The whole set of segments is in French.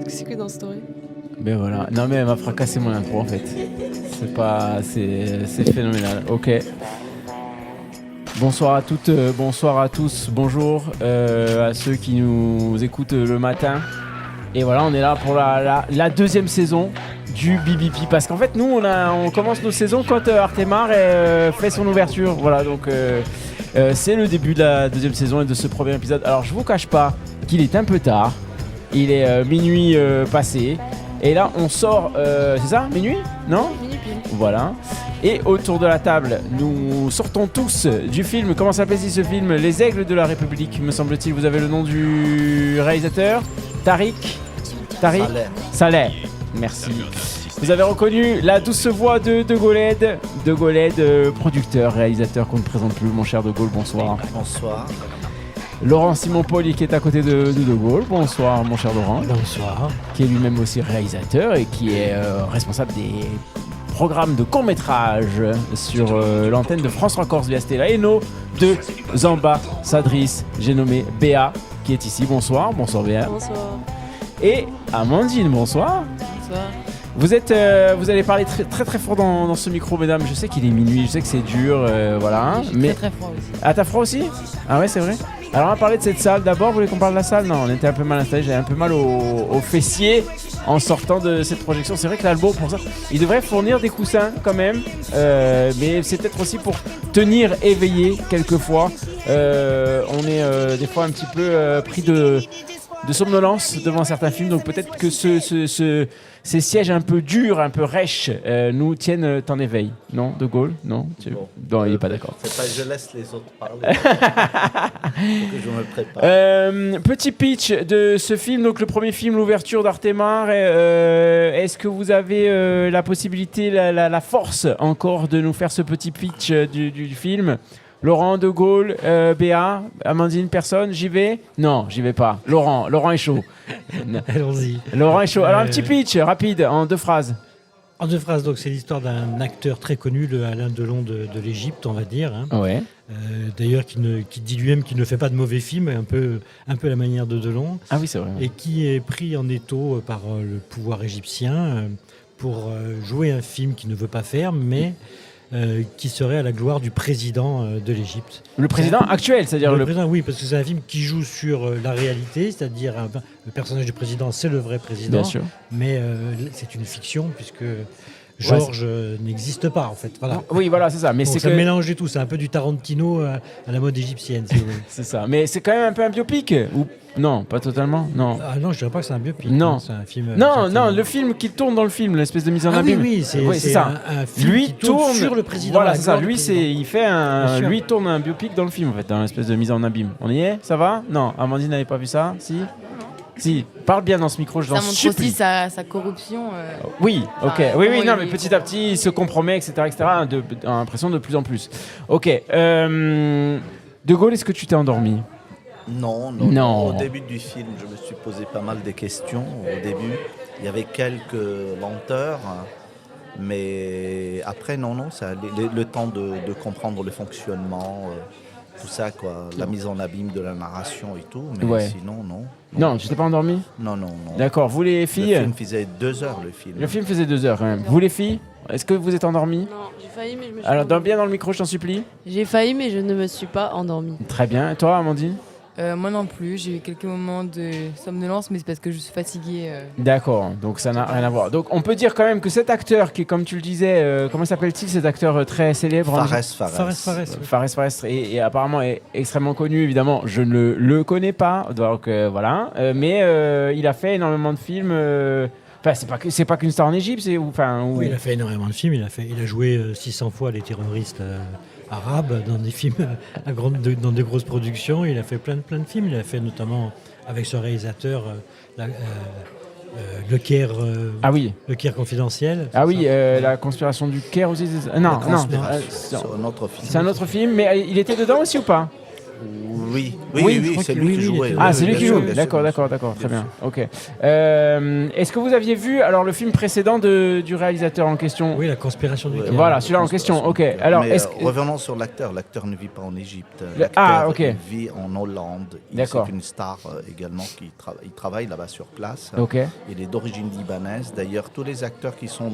C'est que dans Story. Ben voilà. Non mais elle m'a fracassé mon intro en fait. C'est phénoménal. Ok. Bonsoir à toutes, bonsoir à tous, bonjour à ceux qui nous écoutent le matin. Et voilà, on est là pour la deuxième saison du BBP. Parce qu'en fait, nous, on commence nos saisons quand Artemar fait son ouverture. Voilà, donc c'est le début de la deuxième saison et de ce premier épisode. Alors, je vous cache pas qu'il est un peu tard. Il est minuit passé. Et là, on sort, c'est ça, minuit? Non? Minuit pile. Voilà. Et autour de la table, nous sortons tous du film. Comment s'appelle-t-il ce film? Les Aigles de la République, me semble-t-il. Vous avez le nom du réalisateur? Tariq Saleh. Merci. Vous avez reconnu la douce voix de Goled. De Goled, producteur, réalisateur qu'on ne présente plus. Mon cher De Gaulle, bonsoir. Bonsoir. Laurent Simon-Pauli qui est à côté de Gaulle. Bonsoir, mon cher Laurent. Bonsoir. Qui est lui-même aussi réalisateur et qui est responsable des programme de court-métrage sur l'antenne de France 3 Corse via Stella et nos deux ambassadrices, j'ai nommé Béa qui est ici. Bonsoir Béa. Bonsoir. Et Amandine, bonsoir. Bonsoir. Vous allez parler très fort dans ce micro, mesdames. Je sais qu'il est minuit, je sais que c'est dur, voilà. Mais très froid aussi. Ah, t'as froid aussi? Ah ouais, c'est vrai. Alors on va parler de cette salle. D'abord, vous voulez qu'on parle de la salle? Non, on était un peu mal installé. J'avais un peu mal au fessier en sortant de cette projection. C'est vrai que l'album, pour ça, il devrait fournir des coussins quand même. Mais c'est peut-être aussi pour tenir éveillé quelquefois. On est des fois un petit peu pris de somnolence devant certains films. Donc peut-être que ces sièges un peu durs, un peu rêches, nous tiennent en éveil. Non, De Gaulle? Non, non, il n'est pas d'accord. C'est pas, je laisse les autres parler. Faut que je me prépare. Petit pitch de ce film, donc le premier film, l'ouverture d'Artemar. Est-ce que vous avez la possibilité, la force encore de nous faire ce petit pitch du film? Laurent, De Gaulle, Béa, Amandine, personne? J'y vais? Non, j'y vais pas. Laurent est chaud. Allons-y. Laurent est chaud. Alors un petit pitch rapide, en 2 phrases. En 2 phrases, donc c'est l'histoire d'un acteur très connu, le Alain Delon de l'Égypte, on va dire. Hein. Ouais. D'ailleurs, qui dit lui-même qu'il ne fait pas de mauvais films, un peu à la manière de Delon. Ah oui, c'est vrai. Et qui est pris en étau par le pouvoir égyptien pour jouer un film qu'il ne veut pas faire, mais qui serait à la gloire du président de l'Égypte. Le président actuel, c'est-à-dire le président, oui, parce que c'est un film qui joue sur la réalité, c'est-à-dire le personnage du président, c'est le vrai président. Bien sûr. Mais c'est une fiction puisque Georges n'existe pas en fait. Voilà. Oui, voilà, c'est ça. Mais donc, ça mélange du tout. C'est un peu du Tarantino à la mode égyptienne, si vous voulez. C'est ça. Mais c'est quand même un peu un biopic ou non, pas totalement. Non. Ah non, je dirais pas que c'est un biopic. Non, c'est un film. Non, le film qui tourne dans le film, l'espèce de mise en abîme. Oui, c'est ça. Un film lui qui tourne sur le président. Voilà, c'est ça. Lui, lui tourne un biopic dans le film en fait, dans l'espèce de mise en abîme. On y est? Ça va? Non. Amandine n'avait pas vu ça? Si, parle bien dans ce micro, je t'en supplie. Ça montre aussi sa corruption. Oui, ok. Oui, non, mais petit à petit, il se compromet, etc. L'impression de plus en plus. Ok. De Gaulle, est-ce que tu t'es endormi? Non. Au début du film, je me suis posé pas mal de questions. Au début, il y avait quelques lenteurs. Mais après, non, ça a le temps de comprendre le fonctionnement, tout ça, quoi. La mise en abîme de la narration et tout. Mais sinon, non. Non, tu t'es pas endormi? Non. D'accord, vous les filles? Le film faisait 2 heures, le film. Le film faisait 2 heures quand même. Vous les filles? Est-ce que vous êtes endormies? Non, j'ai failli, mais je me suis Alors, bien dans le micro, je t'en supplie. J'ai failli, mais je ne me suis pas endormie. Très bien. Et toi, Amandine? Moi non plus, j'ai eu quelques moments de somnolence, mais c'est parce que je suis fatiguée. D'accord, donc ça n'a rien à voir. Donc on peut dire quand même que cet acteur qui, comme tu le disais, comment s'appelle-t-il, cet acteur très célèbre? Fares. Et apparemment est extrêmement connu, évidemment. Je ne le connais pas, donc voilà. Mais il a fait énormément de films. C'est pas qu'une star en Égypte, Oui, il a fait énormément de films. Il a joué 600 fois les terroristes arabes dans des films dans des grosses productions. Il a fait plein de films. Il a fait notamment avec ce réalisateur le Caire. Le Caire confidentiel. Ah oui, la conspiration du Caire aussi. Non, c'est un autre film. C'est un autre film, mais il était dedans aussi ou pas? Oui, je crois c'est que lui oui, qui il jouait. était- Ah, Oui, c'est lui bien qui sûr, joue. bien sûr, D'accord, bien d'accord, sûr. d'accord. Très Bien bien. sûr. Ok. Est-ce que vous aviez vu alors le film précédent du réalisateur en question? Oui, la conspiration du Ouais. Caire. Voilà, celui-là en question. Ok. Alors, Mais est-ce que revenons sur l'acteur. L'acteur ne vit pas en Égypte. Ah, L'acteur ok. il vit en Hollande. D'accord. C'est une star également il travaille là-bas sur place. Ok. Il est d'origine libanaise. D'ailleurs, tous les acteurs qui sont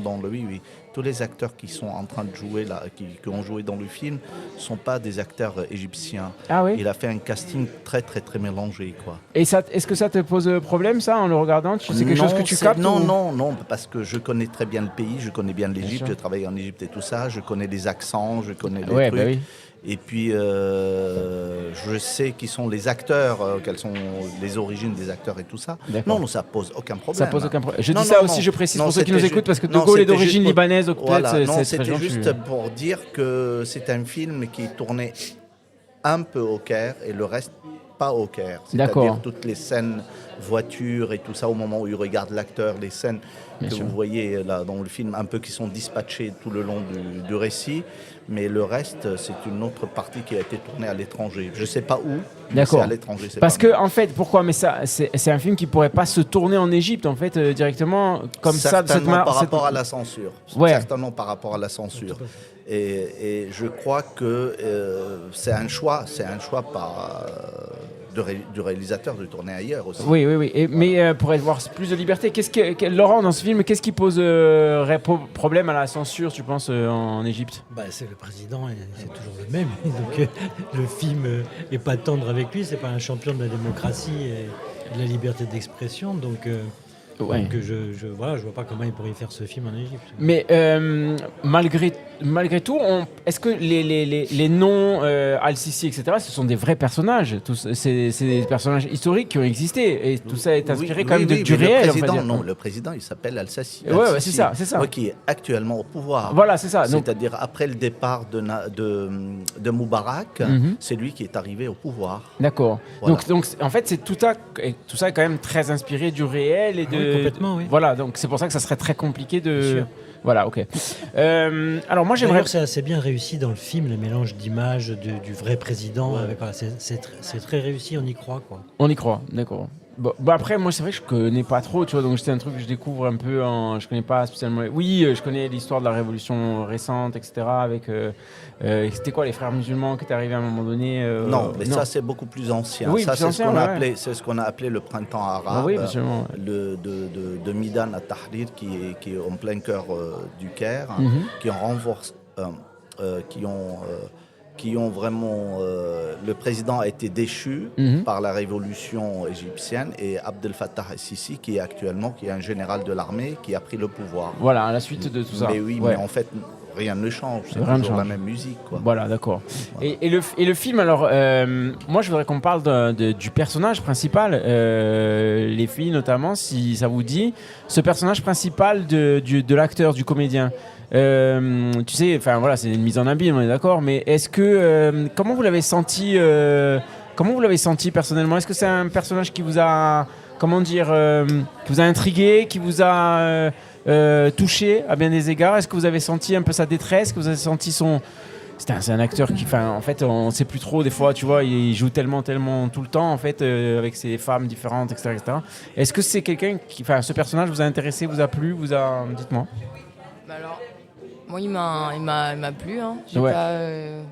tous les acteurs qui sont en train de jouer là, qui ont joué dans le film, sont pas des acteurs égyptiens. Ah oui. Il a fait un casting très très très mélangé, quoi. Et ça, est-ce que ça te pose problème ça en le regardant? C'est quelque chose que tu captes? Non, ou- non, parce que je connais très bien le pays, je connais bien l'Égypte, sûr. je travaille en Égypte et tout ça, je connais les accents, je connais les Ouais, trucs. bah oui. Et puis, je sais qui sont les acteurs, quelles sont les origines des acteurs et tout ça. D'accord. Non, ça pose aucun problème. Ça pose aucun problème. Je Non, dis ça non, aussi, non. je précise Non, pour ceux qui nous c'était écoutent, parce que De non, Gaulle est c'était d'origine juste pour- libanaise, donc Voilà, peut-être non, c'est c'était très gentil. juste pour dire que c'est un film qui tournait un peu au Caire et le reste pas au Caire. D'accord. C'est-à-dire toutes les scènes voitures et tout ça au moment où il regarde l'acteur, les scènes Bien que sûr. vous voyez là dans le film, un peu qui sont dispatchées tout le long du récit, mais le reste c'est une autre partie qui a été tournée à l'étranger. Je sais pas où, mais D'accord. c'est à l'étranger. c'est Parce pas que en fait, pourquoi? Mais ça, c'est un film qui pourrait pas se tourner en Égypte en fait directement comme ça. De cette certainement par cette- rapport à la censure. Ouais. Certainement par rapport à la censure. Et je crois que c'est un choix du réalisateur de tourner ailleurs aussi. Oui, oui, oui. Mais pour avoir plus de liberté, Laurent, dans ce film, qu'est-ce qui pose problème à la censure, tu penses, en Égypte? Bah, c'est le président, et c'est toujours le même. Donc le film est pas tendre avec lui, c'est pas un champion de la démocratie et de la liberté d'expression. Donc, Ouais. donc je vois pas comment il pourrait faire ce film en Égypte. Mais malgré tout, est-ce que les noms Al-Sisi, etc., ce sont des vrais personnages? C'est des personnages historiques qui ont existé et tout ça est inspiré quand même du mais réel. Le on va président, dire. non, le président, il s'appelle Al-Sisi. Ouais, Al-Sisi, c'est ça. qui est actuellement au pouvoir. Voilà, c'est ça. Donc, C'est-à-dire après le départ de Moubarak, Mhm. c'est lui qui est arrivé au pouvoir. d'accord. Voilà. Donc, en fait, tout ça est quand même très inspiré du réel et Ah de. oui, complètement, oui. Voilà, donc c'est pour ça que ça serait très compliqué de. Bien sûr. Voilà, ok. Alors moi, j'aimerais. D'ailleurs, c'est assez bien réussi dans le film, le mélange d'images du vrai président. Voilà, c'est très réussi, on y croit, quoi. On y croit, d'accord. Bon, après, moi, c'est vrai que je connais pas trop, tu vois, donc c'est un truc que je découvre un peu je connais pas spécialement. Oui, je connais l'histoire de la révolution récente, etc. Avec. C'était quoi, les frères musulmans qui étaient arrivés à un moment donné Non, mais ça, c'est beaucoup plus ancien. Oui, ça, plus c'est ancien, c'est ce qu'on a appelé le printemps arabe. Ah oui, absolument. De Midan à Tahrir, qui est en plein cœur du Caire, Mhm. qui ont vraiment... le président a été déchu Mhm. par la révolution égyptienne et Abdel Fattah el-Sisi, qui est un général de l'armée, qui a pris le pouvoir. Voilà, à la suite de tout ça. Mais oui, Ouais. mais en fait, rien ne change. C'est Rien ne toujours la change. même musique, quoi. Voilà, d'accord. Voilà. Et le film, alors, moi je voudrais qu'on parle du personnage principal, les filles notamment, si ça vous dit. Ce personnage principal de l'acteur, du comédien. Tu sais, enfin voilà, c'est une mise en abîme, on est d'accord, mais est-ce que. Comment vous l'avez senti personnellement? Est-ce que c'est un personnage qui vous a. Comment dire, qui vous a intrigué, qui vous a touché à bien des égards? Est-ce que vous avez senti un peu sa détresse, que vous avez senti son... C'est un acteur qui, en fait, on ne sait plus trop des fois, tu vois, il joue tellement tout le temps, en fait, avec ses femmes différentes, etc., etc. Est-ce que c'est quelqu'un qui, ce personnage vous a intéressé, vous a plu, dites-moi. Bah alors, moi, il m'a plu. Hein. Ouais.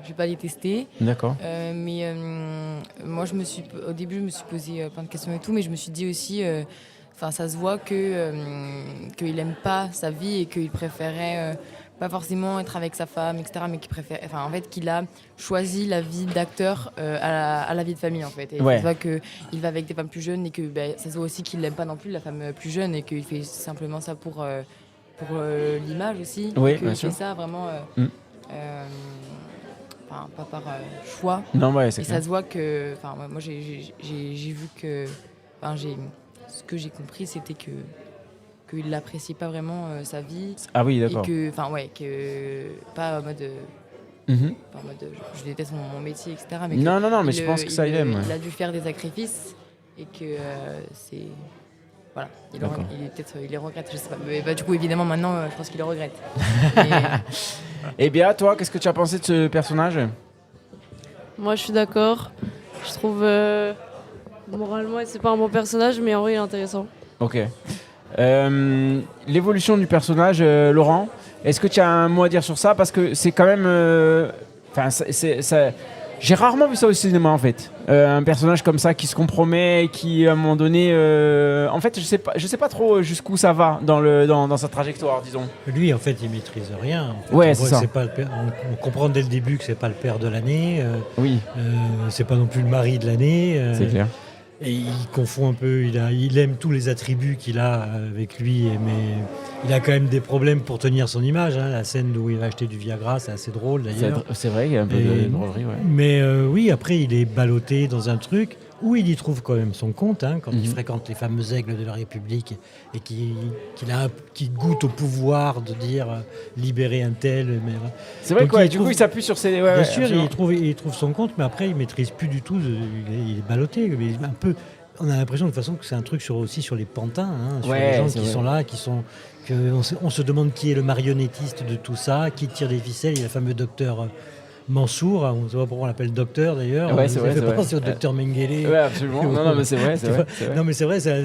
J'ai pas détesté. D'accord. Mais moi, au début, je me suis posé plein de questions et tout, mais je me suis dit aussi, ça se voit qu'il aime pas sa vie et qu'il préférait pas forcément être avec sa femme, etc., mais qu'il a choisi la vie d'acteur à la vie de famille, en fait. Et Ouais. ça se voit qu'il va avec des femmes plus jeunes et que ça se voit aussi qu'il n'aime pas non plus la femme plus jeune et qu'il fait simplement ça pour l'image aussi. Oui, qu'il bien fait sûr. ça vraiment pas par choix. Non, ouais, c'est Et clair. ça se voit que, moi j'ai vu que, ce que j'ai compris, c'était qu'il n'appréciait pas vraiment sa vie Ah oui, et d'accord. que pas en mode, Mhm. je déteste mon métier, etc. Mais Non, non, mais il, je pense que ça, il aime. il a dû faire des sacrifices et que c'est voilà, D'accord. il les regrette, je sais pas. Mais, du coup, évidemment, maintenant, je pense qu'il le regrette. Eh bien, toi, qu'est-ce que tu as pensé de ce personnage? Moi, je suis d'accord. Je trouve moralement, c'est pas un bon personnage, mais en vrai, il est intéressant. Ok. L'évolution du personnage, Laurent, est-ce que tu as un mot à dire sur ça? Parce que c'est quand même... j'ai rarement vu ça au cinéma en fait. Un personnage comme ça qui se compromet, qui à un moment donné... En fait, je sais pas trop jusqu'où ça va dans sa trajectoire, disons. Lui, en fait, il maîtrise rien. En fait, Ouais, on c'est voit ça. que c'est pas on comprend dès le début que c'est pas le père de l'année. Oui, C'est pas non plus le mari de l'année. c'est clair. Et il confond un peu, il aime tous les attributs qu'il a avec lui, mais il a quand même des problèmes pour tenir son image. Hein. La scène où il va acheter du Viagra, c'est assez drôle d'ailleurs. C'est vrai, il y a un peu de drôlerie, ouais. Mais oui, après, il est ballotté dans un truc où il y trouve quand même son compte, hein, quand il fréquente les fameux aigles de la République et qu'il goûte au pouvoir de dire libérer un tel. Mais, C'est vrai donc, quoi, du coup il s'appuie sur ses... bien sûr, il trouve son compte, mais après il maîtrise plus du tout, il est ballotté. Mais un peu, on a l'impression de toute façon que c'est un truc aussi sur les pantins, hein, sur les gens qui sont là, on se demande qui est le marionnettiste de tout ça, qui tire les ficelles. Il y a le fameux docteur Mansour, on ne sait pas pourquoi on l'appelle docteur d'ailleurs. Ouais, ça fait penser au docteur Mengele. Ouais, absolument. Non, mais c'est vrai. Non, mais c'est vrai, c'est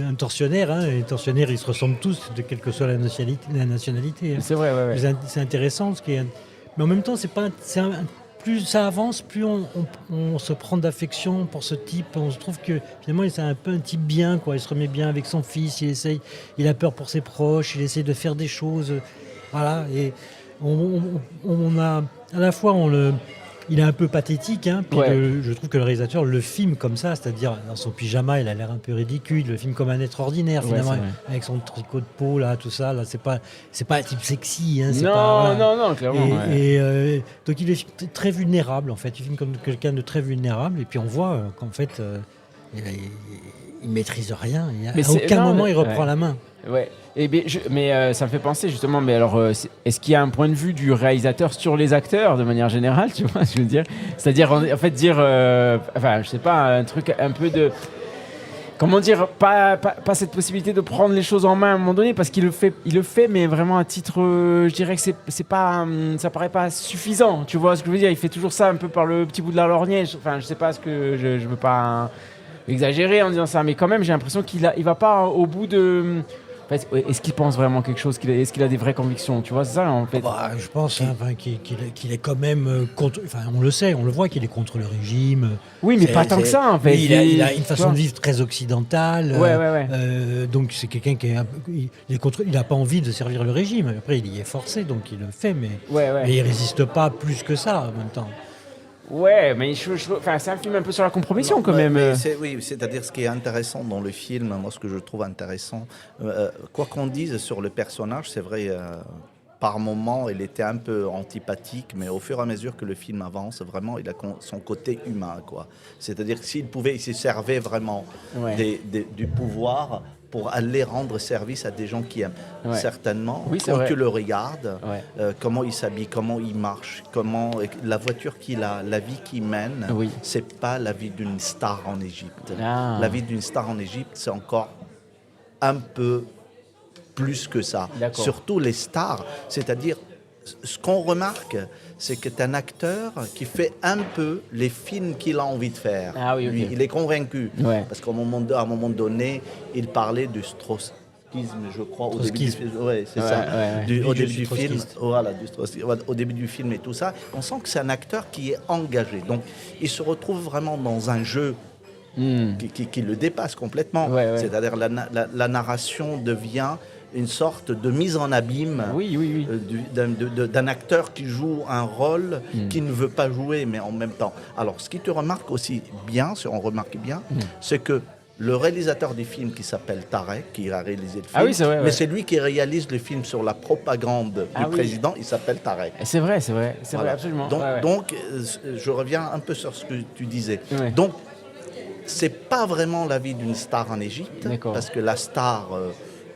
un tortionnaire. Hein, les tortionnaires, ils se ressemblent tous, quelle que soit la nationalité. Hein. C'est vrai, ouais. C'est intéressant, mais en même temps, plus ça avance, plus on se prend d'affection pour ce type. On se trouve que finalement, c'est un peu un type bien, quoi. Il se remet bien avec son fils, il a peur pour ses proches, il essaie de faire des choses. Voilà, et on a à la fois il est un peu pathétique, hein, puis je trouve que le réalisateur le filme comme ça, c'est-à-dire dans son pyjama, il a l'air un peu ridicule, il le filme comme un être ordinaire finalement, avec son tricot de peau là, tout ça, là, c'est pas un type sexy, hein, non, clairement. Donc il est très vulnérable en fait, il filme comme quelqu'un de très vulnérable, et puis on voit qu'en fait il maîtrise rien, à aucun moment il reprend la main. Ouais. Mais ça me fait penser justement, mais alors, est-ce qu'il y a un point de vue du réalisateur sur les acteurs de manière générale, tu vois ce que je veux dire? C'est-à-dire, en fait, dire, je sais pas, un truc un peu de... Comment dire, pas cette possibilité de prendre les choses en main à un moment donné, parce qu'il le fait, mais vraiment à titre, je dirais que c'est pas, ça paraît pas suffisant, tu vois ce que je veux dire? Il fait toujours ça un peu par le petit bout de la lorgnette. Enfin, je sais pas ce que je veux pas exagérer en disant ça, mais quand même, j'ai l'impression qu'il va pas au bout de... Est-ce qu'il pense vraiment quelque chose? Est-ce qu'il a des vraies convictions? Tu vois, c'est ça en fait. Je pense qu'il est quand même contre. Enfin, on le sait, on le voit qu'il est contre le régime. Oui, mais pas tant que ça en fait. Il a une façon de vivre très occidentale. Ouais. Donc c'est quelqu'un il n'a pas envie de servir le régime. Après, il y est forcé, donc il le fait, mais il résiste pas plus que ça en même temps. Ouais, mais c'est un film un peu sur la compromission quand même. Oui, c'est-à-dire ce qui est intéressant dans le film, moi ce que je trouve intéressant, quoi qu'on dise sur le personnage, c'est vrai, par moments il était un peu antipathique, mais au fur et à mesure que le film avance, vraiment il a son côté humain, quoi. C'est-à-dire que il se servait vraiment du pouvoir pour aller rendre service à des gens qui aiment. Certainement, quand tu le regardes, comment il s'habille, comment il marche, la voiture qu'il a, la vie qu'il mène, c'est pas la vie d'une star en Égypte. La vie d'une star en Égypte, c'est encore un peu plus que ça. D'accord. Surtout les stars, c'est-à-dire ce qu'on remarque, c'est que c'est un acteur qui fait un peu les films qu'il a envie de faire. Ah oui, okay. Lui, il est convaincu. Parce qu'à un moment donné, il parlait du trotskisme, je crois, au début du film. C'est ça. Au début du film. Voilà, au début du film et tout ça. On sent que c'est un acteur qui est engagé. Donc, il se retrouve vraiment dans un jeu qui le dépasse complètement. C'est-à-dire la narration devient une sorte de mise en abîme d'un acteur qui joue un rôle qui ne veut pas jouer, mais en même temps. Alors, ce qui te remarque aussi bien, c'est que le réalisateur du film qui s'appelle Tarek, qui a réalisé le film, mais c'est lui qui réalise le film sur la propagande du président, il s'appelle Tarek. C'est vrai, absolument. Donc, je reviens un peu sur ce que tu disais. Donc, c'est pas vraiment la vie d'une star en Égypte, parce que la star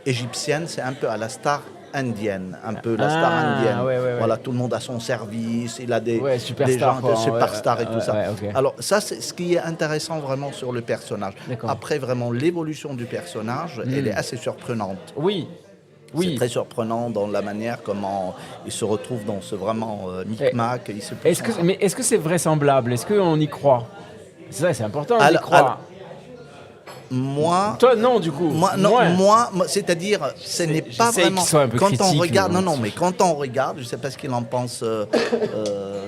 égyptienne, c'est un peu à la star indienne, star indienne. Voilà, tout le monde a son service, il a des gens de superstars et tout ça. Alors ça, c'est ce qui est intéressant vraiment sur le personnage. Après, vraiment, l'évolution du personnage, elle est assez surprenante. Oui. Oui. C'est très surprenant dans la manière comment il se retrouve dans ce vraiment micmac. Il se pousse ensemble. Mais est-ce que c'est vraisemblable? Est-ce qu'on y croit? C'est ça, c'est important d'y Alors, croire. Moi, Toi, non, du coup. moi, c'est-à-dire, ce n'est pas j'essaie vraiment. qu'ils soient un peu Quand critiques, on regarde, mais non, mais quand on regarde, je ne sais pas ce qu'il en pense,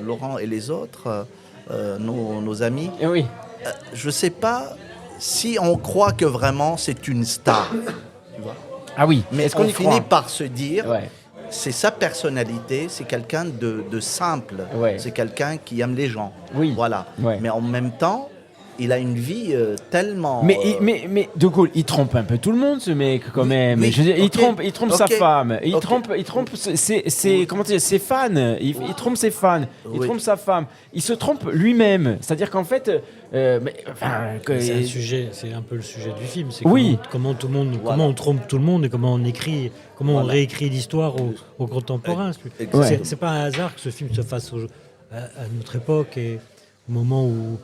Laurent et les autres, nos amis. Eh oui. Je ne sais pas si on croit que vraiment c'est une star. Tu vois. Ah oui. Mais est-ce qu'on on y finit croit? par se dire, Ouais. c'est sa personnalité, c'est quelqu'un de simple, Ouais. c'est quelqu'un qui aime les gens. Oui. Voilà. Ouais. Mais en même temps, il a une vie tellement. Mais De Gaulle, il trompe un peu tout le monde, ce mec, quand même. oui, Je veux dire, ok, il trompe sa ok, femme, il ok. trompe comment dire, ses fans, il trompe ses fans, il Oui. trompe sa femme, il se trompe lui-même. C'est-à-dire qu'en fait, C'est un peu le sujet du film. C'est Oui. comment tout le monde, Voilà. comment on trompe tout le monde et comment on écrit, comment on Voilà. réécrit l'histoire aux contemporains. Ouais. C'est pas un hasard que ce film se fasse à notre époque et au moment où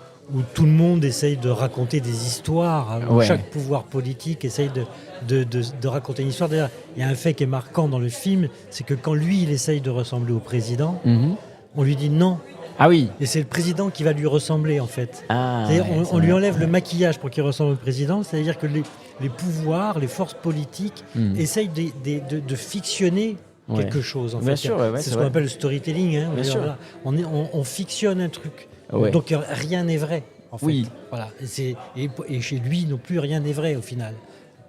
tout le monde essaye de raconter des histoires, où Ouais. chaque pouvoir politique essaye de raconter une histoire. D'ailleurs, il y a un fait qui est marquant dans le film, c'est que quand lui, il essaye de ressembler au président, Mhm. on lui dit non. Ah oui. Et c'est le président qui va lui ressembler, en fait. Ah, C'est-à-dire, ouais, on lui enlève le maquillage pour qu'il ressemble au président, c'est-à-dire que les pouvoirs, les forces politiques essayent de fictionner Ouais. quelque chose. En Bien fait. sûr, ouais, c'est c'est ce qu'on vrai. appelle le storytelling. Hein. Bien sûr. On fictionne un truc. Ouais. Donc rien n'est vrai. En fait. Oui. Voilà. Et chez lui non plus, rien n'est vrai au final.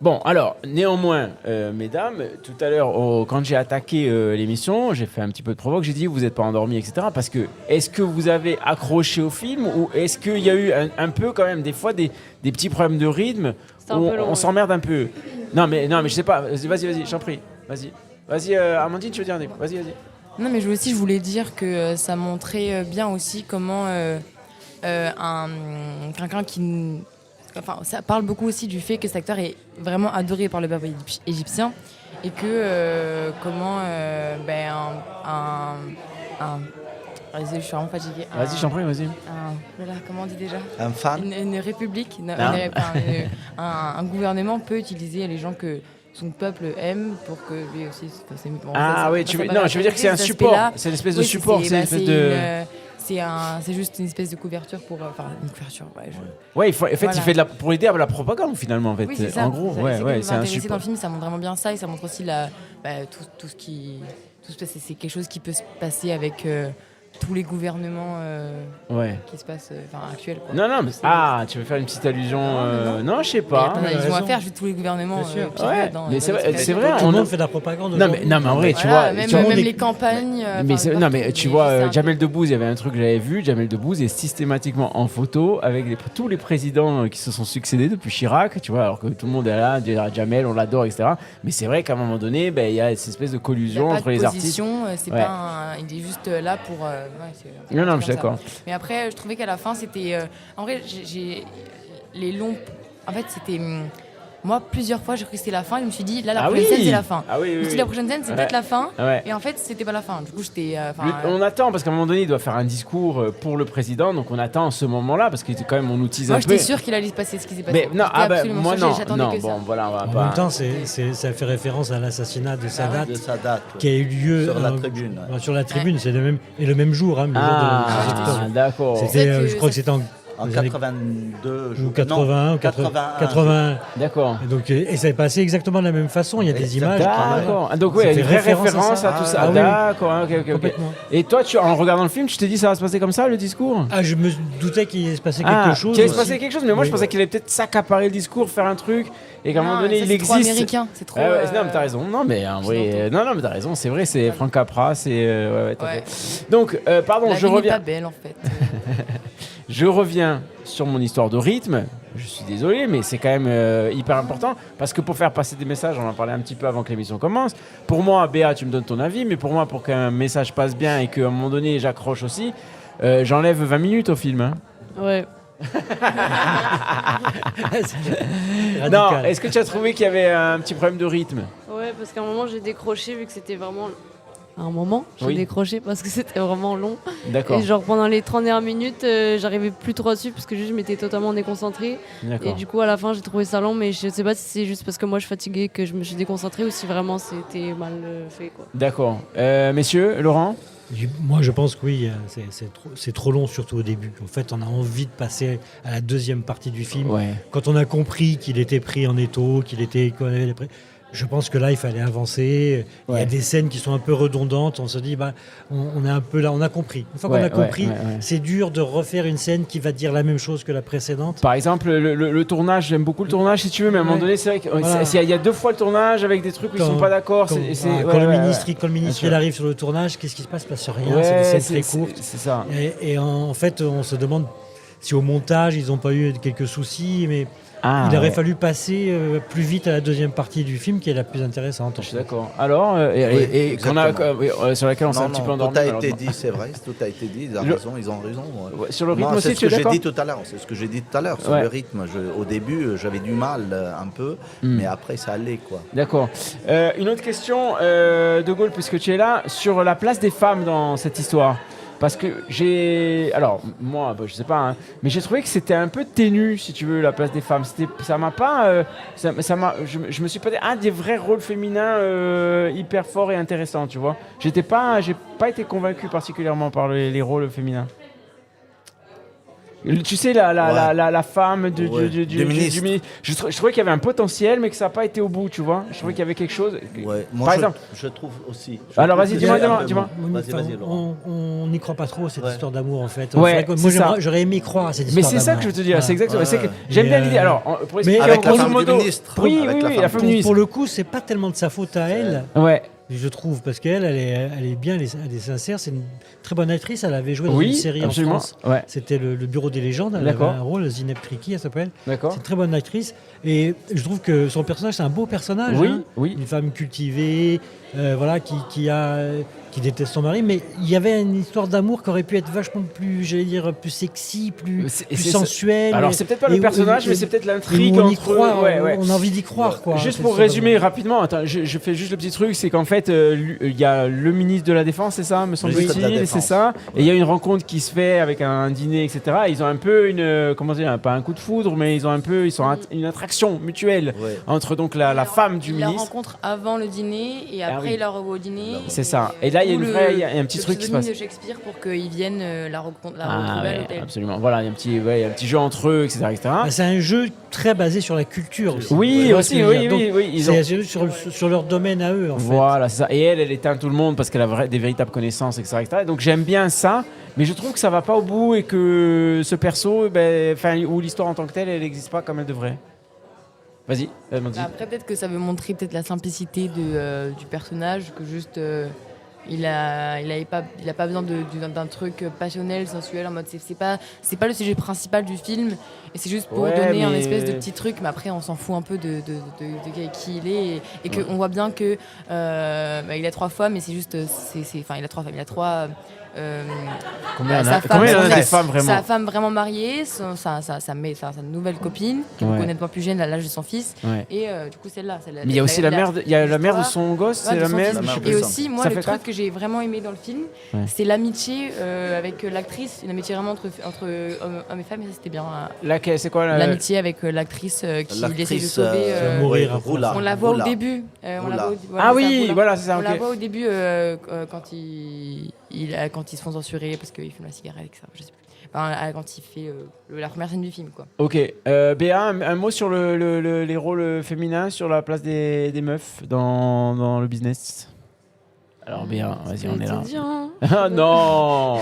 Bon, alors, néanmoins, mesdames, tout à l'heure, quand j'ai attaqué l'émission, j'ai fait un petit peu de provoque, j'ai dit vous n'êtes pas endormis, etc. Parce que, est-ce que vous avez accroché au film ou est-ce qu'il y a eu un peu quand même des fois des petits problèmes de rythme C'était un où peu long, on ouais. s'emmerde un peu? Non, mais je sais pas. Vas-y, je t'en prie. Vas-y, Amandine, tu veux dire un truc? Vas-y. Non, mais je voulais dire que ça montrait bien aussi comment quelqu'un qui... Enfin, ça parle beaucoup aussi du fait que cet acteur est vraiment adoré par le peuple égyptien et que comment Vas-y, je suis vraiment fatiguée. Vas-y, je t'en prie, vas-y. Comment on dit déjà? Un fan. Une république, Ah. un gouvernement peut utiliser les gens que son peuple aime pour que lui aussi. Tu veux dire que c'est un support, c'est une espèce de support, c'est une espèce de. C'est juste une espèce de couverture pour. Enfin, une couverture, ouais. Ouais, il Voilà. fait pour aider à la propagande finalement, en fait. Oui, c'est ça. En gros, c'est ouais, ça qui c'est m'a un intéressé dans support. le film, ça montre vraiment bien ça et ça montre aussi tout ce qui. C'est quelque chose qui peut se passer avec tous les gouvernements Ouais. qui se passent actuels. Quoi. Non, mais tu veux faire une petite allusion Non, je sais Il y a pas. plein d'allusions à raison. faire, juste tous les gouvernements Bien sûr. périodes, Ouais, hein, mais dans c'est vrai, l'espace. c'est vrai. Tout le monde fait de la propagande. Non, mais en vrai, tu Voilà, vois. même, tu vois, même est- les campagnes. mais enfin, non, mais partout, tu mais vois, c'est un Jamel peu- Debbouze, il y avait un truc que j'avais vu. Jamel Debbouze est systématiquement en photo avec tous les présidents qui se sont succédés depuis Chirac, tu vois, alors que tout le monde est là, Jamel, on l'adore, etc. Mais c'est vrai qu'à un moment donné, il y a cette espèce de Il y a collusion pas entre de les artistes. position, c'est Ouais. pas il est juste là pour. C'est Non, comme je suis ça. d'accord. Mais après, je trouvais qu'à la fin, c'était. En vrai, j'ai les longs. En fait, c'était. Moi, plusieurs fois, j'ai cru que c'était la fin. Et je me suis dit, là, la Ah prochaine oui scène, c'est la fin. Ah oui, Je me suis dit, la prochaine scène, c'est Ouais. peut-être la fin. Ouais. Et en fait, c'était pas la fin. Du coup, j'étais. On attend parce qu'à un moment donné, il doit faire un discours pour le président, donc on attend ce moment-là parce que quand même on utilise moi, un peu. j'étais sûre qu'il allait se passer ce qui s'est passé. Mais non, J'étais absolument moi sûre, non, j'attendais non. que ça. Bon, voilà, on va En pas. même temps, ça fait référence à l'assassinat de Sadat De sa date. qui a eu lieu Sur la tribune, ouais. Sur la tribune, c'est le même jour, hein, le jour Ah, de d'accord. C'était, C'est que je crois que c'était en En les années 82, ou 81, non, 81. D'accord. Et donc, et ça est passé exactement de la même façon. Il y a des images. D'accord. Ah, donc Ça ouais, fait une vraie référence à référence ça. à tout ça. Ah oui. D'accord, ok. Complètement. Et toi, en regardant le film, tu t'es dit ça va se passer comme ça, le discours? Ah, je me doutais qu'il allait se passer quelque chose. qu'il allait se aussi. passer quelque chose, mais moi je Oui. pensais qu'il allait peut-être s'accaparer le discours, faire un truc, et qu'à un moment Non, donné ça, il c'est trop existe. américain, c'est trop. Ah ouais, non, mais t'as raison. Non, mais en vrai, non, mais t'as raison. C'est vrai, c'est Frank Capra, c'est. Ouais, t'as Ouais. fait. Donc, pardon, La je vie n'est reviens. pas belle en fait. Je reviens sur mon histoire de rythme. Je suis désolé, mais c'est quand même hyper important parce que pour faire passer des messages, on en parlait un petit peu avant que l'émission commence. Pour moi, Béa, tu me donnes ton avis, mais pour moi, pour qu'un message passe bien et qu'à un moment donné, j'accroche aussi, j'enlève 20 minutes au film. Hein. Ouais. Non, Radical. est-ce que tu as trouvé qu'il y avait un petit problème de rythme? Ouais, parce qu'à un moment, j'ai décroché vu que c'était vraiment à un moment. J'ai Oui. décroché parce que c'était vraiment long. D'accord. Et genre pendant les 30 dernières minutes, j'arrivais plus trop dessus parce que juste je m'étais totalement déconcentrée. Et D'accord. du coup à la fin j'ai trouvé ça long, mais je sais pas si c'est juste parce que moi je suis fatiguée que je me suis déconcentrée ou si vraiment c'était mal fait quoi. D'accord. Messieurs, Laurent? Moi, je pense que oui, c'est trop long, surtout au début. En fait, on a envie de passer à la deuxième partie du film. Ouais. Quand on a compris qu'il était pris en étau, qu'on avait les je pense que là, il fallait avancer. Il y Ouais. a des scènes qui sont un peu redondantes. On se dit, on est un peu là, on a compris. Une fois qu'on a compris, c'est dur de refaire une scène qui va dire la même chose que la précédente. Par exemple, le tournage, j'aime beaucoup le tournage si tu veux, mais à un moment donné, c'est vrai qu'il y a 2 fois le tournage avec des trucs où ils sont pas d'accord. Quand le ministre il arrive sur le tournage, qu'est-ce qui se passe? Il ne se passe rien. C'est des scènes très courtes. C'est ça. Et en fait, on se demande si au montage, ils n'ont pas eu quelques soucis, mais il aurait fallu passer plus vite à la deuxième partie du film qui est la plus intéressante. Je suis d'accord. Alors, sur laquelle on s'est un petit peu endormi. Tout a été dit, c'est vrai, tout a été dit, ils ont raison. Ouais, sur le rythme Moi, aussi, c'est tu es d'accord? C'est ce que j'ai dit tout à l'heure, sur le rythme. Au début, j'avais du mal un peu, mais après, ça allait, quoi. D'accord. Une autre question, De Gaulle, puisque tu es là, sur la place des femmes dans cette histoire. Parce que alors moi, je sais pas, hein, mais j'ai trouvé que c'était un peu ténu, si tu veux, la place des femmes. Ça m'a pas, je me suis pas dit des vrais rôles féminins hyper forts et intéressants, tu vois. J'ai pas été convaincu particulièrement par les rôles féminins. Tu sais, la femme du ministre. Je trouvais qu'il y avait un potentiel, mais que ça n'a pas été au bout, tu vois. Je trouvais qu'il y avait quelque chose. Ouais. Moi, Par exemple. Je trouve aussi. Alors, vas-y, dis-moi. Vas-y, Laurent. On n'y croit pas trop à cette histoire d'amour, en fait. Ouais, moi, j'aurais aimé croire à cette histoire d'amour. Mais c'est ça que je veux te dire, c'est exactement. Ouais. J'aime bien l'idée. Alors, pour expliquer avec la grosso femme modo. du ministre. Oui, Avec la la femme du ministre. Pour le coup, c'est pas tellement de sa faute à elle. Ouais. Je trouve, parce qu'elle, elle est bien, elle est sincère, c'est une très bonne actrice, elle avait joué dans Oui, une série absolument. en France, Ouais. c'était le Bureau des légendes, elle avait D'accord. un rôle, Zineb Triki, elle s'appelle, D'accord. c'est une très bonne actrice, et je trouve que son personnage, c'est un beau personnage, Oui. une femme cultivée, qui déteste son mari, mais il y avait une histoire d'amour qui aurait pu être vachement plus, j'allais dire, plus sexy, plus sensuelle. Alors, c'est peut-être pas le personnage, mais c'est peut-être l'intrigue on y entre croit, ouais. on a envie d'y croire, quoi. Juste pour résumer rapidement, attends, je fais juste le petit truc, c'est qu'en fait, il y a le ministre de la Défense, c'est ça, me semble-t-il, c'est ça. Et il y a une rencontre qui se fait avec un dîner, etc. Et ils ont un peu pas un coup de foudre, mais ils sont une attraction mutuelle entre donc la femme du ministre. Ils la rencontrent avant le dîner et après ils la revoient au dîner. C'est ça. Et là, il y a un petit truc qui se passe. Le de Shakespeare pour qu'ils viennent la retrouver à l'hôtel. Absolument. Voilà, il y a un petit jeu entre eux, etc. C'est un jeu très basé sur la culture aussi. Oui, aussi, oui. C'est sur leur domaine à eux, en fait. Voilà, c'est ça. Et elle éteint tout le monde parce qu'elle a des véritables connaissances, etc. Donc j'aime bien ça, mais je trouve que ça va pas au bout et que ce perso, ou l'histoire en tant que telle, elle n'existe pas comme elle devrait. Vas-y, Mandy. Après, peut-être que ça veut montrer peut-être la simplicité du personnage, que juste il a pas besoin d'un truc passionnel, sensuel, en mode c'est pas le sujet principal du film, et c'est juste pour donner un espèce de petit truc, mais après on s'en fout un peu de qui il est, et qu'on voit bien que il a 3 femmes, mais c'est juste il a 3 femmes, il a 3 combien il a des femmes vraiment? Sa femme vraiment mariée, sa nouvelle copine, qui est honnêtement plus jeune à l'âge de son fils, et du coup celle-là. Mais il y a aussi la mère de son gosse, c'est la même. Et aussi, moi, le truc que j'ai vraiment aimé dans le film, c'est l'amitié avec l'actrice, une amitié vraiment entre hommes et femmes, et ça c'était bien. C'est quoi l'amitié avec l'actrice qui essaie de sauver. Mourir. On la voit au début. Voilà, c'est ça. On la voit au début quand ils se font censurer parce qu'ils fument la cigarette avec ça, je sais plus. Quand il fait la première scène du film, quoi. Ok. Béa, un mot sur les rôles féminins, sur la place des meufs dans le business. Alors Béa, vas-y, on est là. Ah non.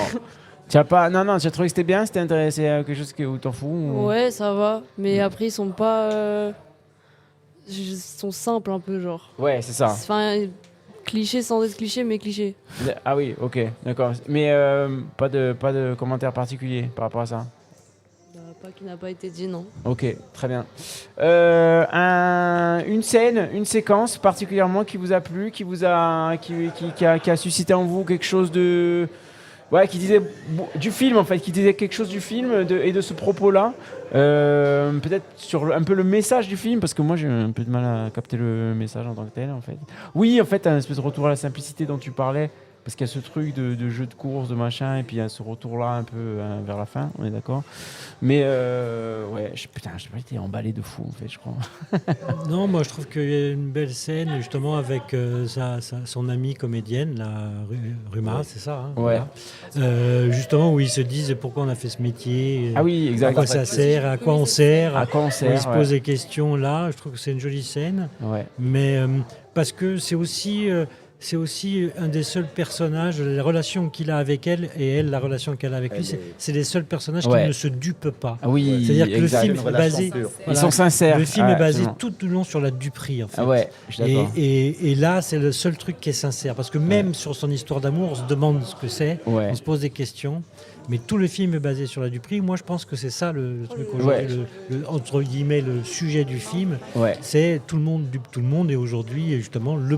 Tu as trouvé que c'était bien, c'était intéressant, quelque chose où t'en fous ou... Ouais, ça va, mais après ils sont pas, ils sont simples un peu genre. Ouais, c'est ça. Enfin, cliché sans être cliché, mais cliché. Ah oui, ok, d'accord. Mais pas de commentaire particulier par rapport à ça. Pas qui n'a pas été dit, non. Ok, très bien. Une séquence particulièrement qui vous a plu, qui a suscité en vous quelque chose de... Ouais, qui disait du film en fait, qui disait quelque chose du film et de ce propos-là. Peut-être sur un peu le message du film, parce que moi j'ai un peu de mal à capter le message en tant que tel en fait. Oui, en fait, un espèce de retour à la simplicité dont tu parlais. Parce qu'il y a ce truc de jeu de course, de machin, et puis il y a ce retour-là un peu vers la fin, on est d'accord. Mais ouais, j'ai pas été emballé de fou, en fait, je crois. Non, moi je trouve qu'il y a une belle scène justement avec son amie comédienne, la Ruma, c'est ça Ouais. Voilà. Justement où ils se disent pourquoi on a fait ce métier, Ah oui, exact. à quoi ça sert, à quoi on sert, À quoi on où sert, ils se posent des questions là. Je trouve que c'est une jolie scène, Ouais. mais parce que c'est aussi un des seuls personnages, la relation qu'il a avec elle et elle, la relation qu'elle a avec lui, c'est les seuls personnages qui ne se dupent pas. Ah oui, c'est-à-dire que exact. le film est basé, Ils sont sincères. le film est basé absolument. tout le long sur la duperie en fait. Ah ouais, je suis d'accord. Et là, c'est le seul truc qui est sincère, parce que même sur son histoire d'amour, on se demande ce que c'est, Ouais. on se pose des questions. Mais tout le film est basé sur la duperie. Moi, je pense que c'est ça le truc aujourd'hui, entre guillemets, le sujet du film. Ouais. C'est tout le monde dupe tout le monde. Et aujourd'hui, justement, les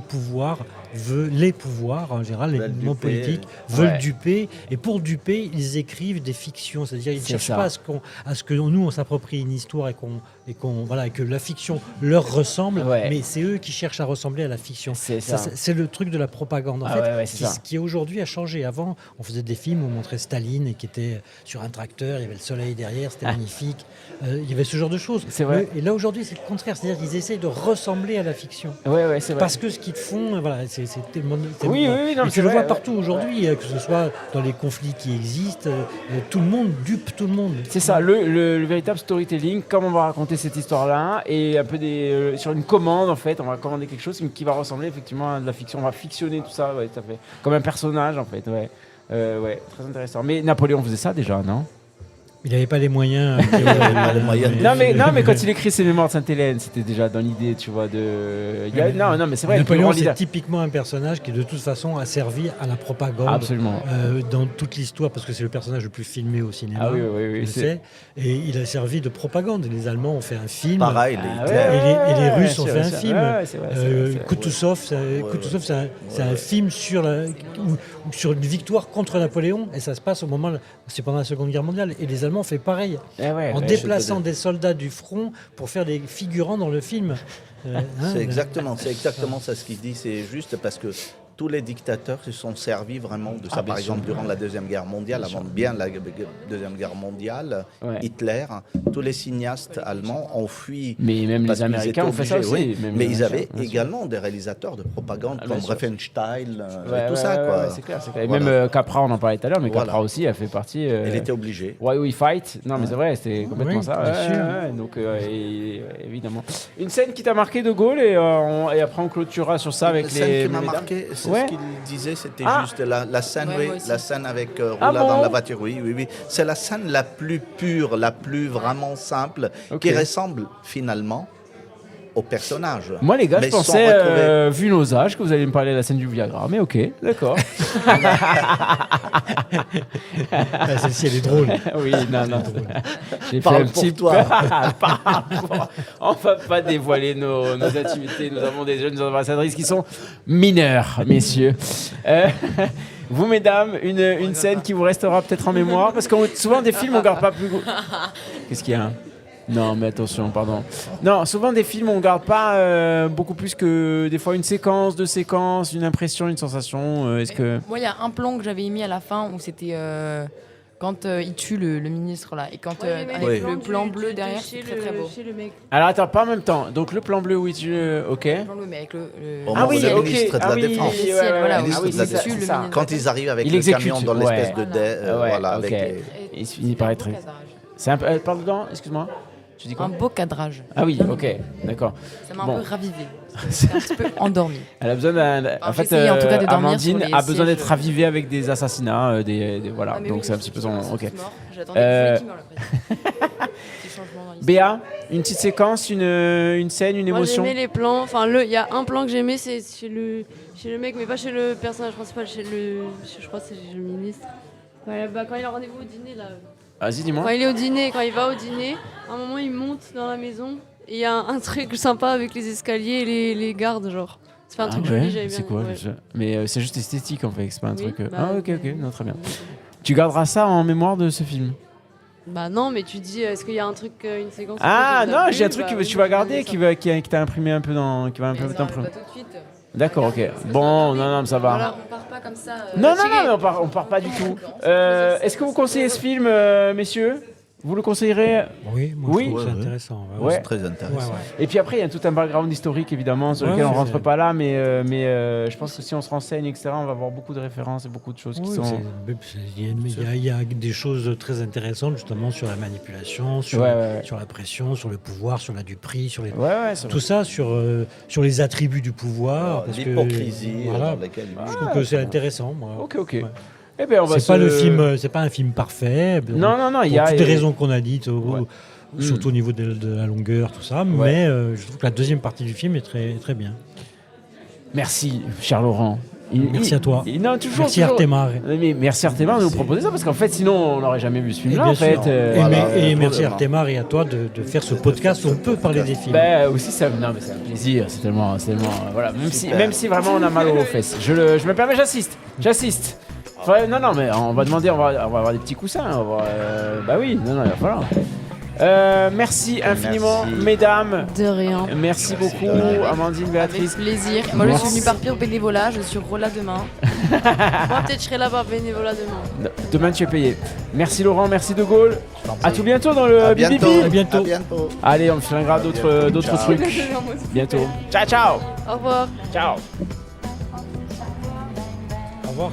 pouvoirs, en général, les mouvements politiques, veulent duper. Et pour duper, ils écrivent des fictions. C'est-à-dire, ils ne cherchent pas à ce que nous, on s'approprie une histoire et que la fiction leur ressemble. Ouais. Mais c'est eux qui cherchent à ressembler à la fiction. C'est C'est le truc de la propagande. En fait, ce qui aujourd'hui a changé. Avant, on faisait des films où on montrait Staline qui était sur un tracteur, il y avait le soleil derrière, c'était magnifique. Il y avait ce genre de choses. C'est vrai. Et là, aujourd'hui, c'est le contraire. C'est-à-dire qu'ils essayent de ressembler à la fiction. Ouais, c'est vrai. Parce que ce qu'ils font, voilà, c'est tellement... Oui, non, et tu le vois partout aujourd'hui, que ce soit dans les conflits qui existent, tout le monde dupe tout le monde. C'est ça, le véritable storytelling, comme on va raconter cette histoire-là, et un peu sur une commande, en fait, on va commander quelque chose qui va ressembler effectivement à de la fiction. On va fictionner tout ça, ouais, tout à fait. Comme un personnage, en fait, ouais. Ouais, très intéressant. Mais Napoléon faisait ça déjà, non ? Il n'avait pas les moyens. Non, mais quand il écrit ses mémoires de Sainte-Hélène, c'était déjà dans l'idée, tu vois, de. Non, mais c'est vrai. Napoléon, c'est typiquement un personnage qui, de toute façon, a servi à la propagande. Absolument. Dans toute l'histoire, parce que c'est le personnage le plus filmé au cinéma. Ah oui. Et il a servi de propagande. Les Allemands ont fait un film. Pareil, et les Russes ont fait un film. Ouais, Kutuzov, c'est un film sur une victoire contre Napoléon. Et ça se passe c'est pendant la Seconde Guerre mondiale. Et les Allemands ont fait pareil. En déplaçant des soldats du front pour faire des figurants dans le film. C'est exactement ça ce qu'il dit. C'est juste parce que tous les dictateurs se sont servis vraiment de ça. Par exemple, durant la Deuxième Guerre mondiale, avant bien la Deuxième Guerre mondiale, Hitler, tous les cinéastes allemands ont fui. Mais même les Américains ont fait ça aussi. Oui, mais ils avaient également des réalisateurs de propagande comme Riefenstahl, tout ça. Quoi. C'est clair. Et même Capra, on en parlait tout à l'heure, mais Capra aussi a fait partie. Il était obligé. Why We Fight. Non, mais c'est vrai, c'était complètement ça. Donc, évidemment. Une scène qui t'a marqué, De Gaulle, et après on clôturera sur ça avec les. Scène qui m'a marqué, ce qu'il disait, c'était juste la scène, la scène avec Roula dans la voiture. Oui. C'est la scène la plus pure, la plus vraiment simple, qui ressemble finalement au personnage. Moi, les gars, je pensais, vu nos âges, que vous allez me parler de la scène du Viagra. Mais ok, d'accord. Celle-ci, elle est drôle. Oui, non. J'ai Parle fait un pour petit toi. On va pas dévoiler nos intimités. Nous avons des jeunes ambassadrices qui sont mineures, messieurs. Vous, mesdames, une scène qui vous restera peut-être en mémoire, parce que souvent des films, on garde pas plus. Qu'est-ce qu'il y a ? Non, mais attention, pardon. Non, souvent des films, on garde pas beaucoup plus que des fois une séquence, deux séquences, une impression, une sensation. Moi, il y a un plan que j'avais mis à la fin où c'était quand il tue le ministre là, et quand avec le plan bleu derrière, c'est très très beau. Alors attends, pas en même temps. Donc le plan bleu, oui, ok. Le plan bleu, mais avec le le ministre de la Défense. C'est ça. Quand ils arrivent avec le camion dans l'espèce de il finit par être. C'est un peu. Parle dedans, excuse-moi. Tu dis quoi ? Un beau cadrage. Ah oui, ok, d'accord. Ça m'a un peu ravivé. C'est un petit peu endormi. Elle a besoin en fait, en tout cas de dormir Amandine sur les a besoin d'être sièges. ravivée avec des assassinats, voilà. Ah, Donc oui, c'est un petit peu son. Ok. J'attendais que qui meurt après. Petit changement dans l'histoire. Béa, une petite séquence, une scène, une émotion. Moi, j'aimais les plans. Enfin, il y a un plan que j'aimais, c'est chez le mec, mais pas chez le personnage principal, je crois que c'est chez le ministre. Quand il a rendez-vous au dîner là. Vas-y, dis-moi. Quand il va au dîner, à un moment il monte dans la maison et il y a un truc sympa avec les escaliers et les gardes, genre. C'est pas un truc joli, j'avais bien. C'est quoi Mais c'est juste esthétique en fait, c'est pas un truc. Ok, non, très bien. Ouais. Tu garderas ça en mémoire de ce film ? Bah non, mais tu dis, est-ce qu'il y a un truc, une séquence. Ah non, j'ai un truc que tu vas garder, qui t'a imprimé un peu dans. Qui va un peu Pas t'imprimer. tout de suite. D'accord, ok. Bon, non, mais ça va. Voilà, on part pas comme ça. Non, mais on part pas du tout. Est-ce que vous conseillez ce film, messieurs ? Vous le conseillerez ? Oui, moi Oui. je trouve que c'est Ouais. intéressant. Ouais. C'est très intéressant. Et puis après, il y a tout un background historique, évidemment, sur Ouais, lequel on ouais, rentre c'est- pas là, mais je pense que si on se renseigne, etc., on va avoir beaucoup de références et beaucoup de choses qui Oui, sont... il y a des choses très intéressantes justement sur la manipulation, sur, Ouais. sur la pression, sur le pouvoir, sur la duperie, sur les... Ouais, c'est tout ça sur les attributs du pouvoir. parce que, L'hypocrisie voilà, dans laquelle je trouve que c'est intéressant. Moi. Ok. Ouais. Eh ben, on va C'est pas un film parfait. Non, il y Pour a... toutes les raisons qu'on a dites, Ouais. surtout au niveau de la longueur, tout ça. Mais je trouve que la deuxième partie du film est très, très bien. Merci, cher Laurent. Merci à toi. Non, toujours, Merci toujours. Artemar. Mais merci Artemar de nous proposer ça, parce qu'en fait, sinon, on n'aurait jamais vu ce film-là, bien en fait. sûr. Voilà, Et merci probablement. Artemar et à toi de faire ce podcast où on peut parler des films. Ben aussi ça, non mais c'est un plaisir, c'est tellement, voilà, même si vraiment on a mal aux fesses, je me permets, j'assiste. Ouais, non mais on va demander, on va avoir des petits coussins, bah oui, non il va falloir. Merci infiniment, Merci. mesdames. De rien. Merci beaucoup, de rien. Amandine, Avec Béatrice. plaisir. Moi, je Merci. suis venue par pur bénévolat. Je suis Rola demain. Moi, peut-être je serai là par bénévolat demain. Demain tu es payé. Merci Laurent, merci De Gaulle. À tout bientôt dans le À Bibibi. bientôt. À bientôt. À bientôt. Allez, on flinguera d'autres Ciao. trucs. Bientôt. Ciao. Au revoir. Ciao. Au revoir.